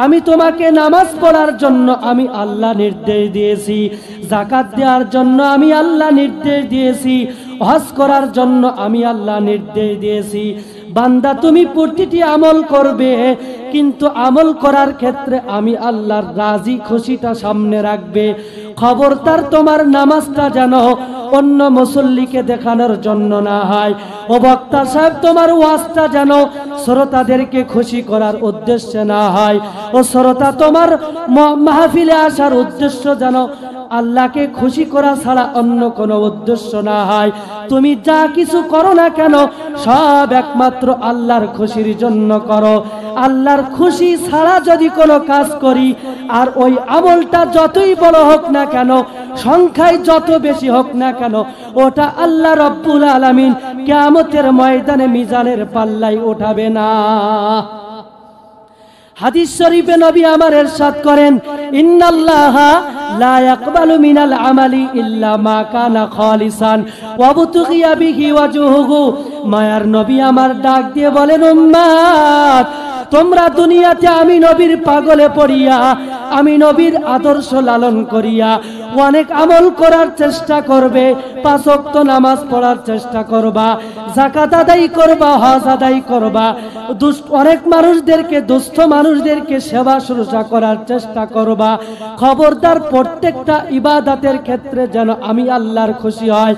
আমি তোমাকে নামাজ পড়ার জন্য আমি আল্লাহ নির্দেশ দিয়েছি, যাকাত দেওয়ার জন্য আমি আল্লাহ নির্দেশ দিয়েছি, হজ করার জন্য আমি আল্লাহ নির্দেশ দিয়েছি। বান্দা তুমি প্রতিটি আমল করবে, কিন্তু আমল করার ক্ষেত্রে আমি আল্লাহর রাজি খুশিটা সামনে রাখবে। খবরদার তোমার নামাজটা যেন অন্য মুসল্লিকে দেখানোর জন্য না হয়। ও বক্তা সাহেব, তোমার ওয়াজটা যেন শ্রোতাদেরকে খুশি করার উদ্দেশ্যে না হয়। ও শ্রোতা, তোমার মাহফিলে আসার উদ্দেশ্য যেন আল্লাহকে খুশি করা ছাড়া অন্য কোনো উদ্দেশ্য না হয়। তুমি যা কিছু করো না কেন সব একমাত্র আল্লাহর খুশির জন্য করো। আল্লাহর খুশি ছাড়া যদি কোনো কাজ করি, আর ওই আমলটা যতই বড় হোক না কেন, সংখ্যায় যত বেশি হোক না কেন, ওটা আল্লাহ রব্বুল আলামিন কিয়ামতের ময়দানে মিজানের পাল্লায় উঠাবে না। হাদিস শরীফে নবী আমার ইরশাদ করেন, ইন্নাল্লাহা লা ইয়াকবালু মিনাল আমালি ইল্লা মা কানা খালিসান ওয়া বুতগিয়া বিহি ওয়াজহুহু। মায়ার নবী আমার ডাক দিয়ে বলেন, উম্মত, তোমরা দুনিয়াতে আমি নবীর পাগলে পড়িয়া, আমি নবীর আদর্শ লালন করিয়া অনেক আমল করার চেষ্টা করবে। 5 ওয়াক্ত নামাজ পড়ার চেষ্টা করবা, যাকাত আদায় করবা, হজ আদায় করবা, অনেক মানুষদেরকে, দুস্থ মানুষদেরকে সেবা শুশ্রূষা করার চেষ্টা করবা। খবরদার প্রত্যেকটা ইবাদতের ক্ষেত্রে যেন আমি আল্লাহর খুশি হয়।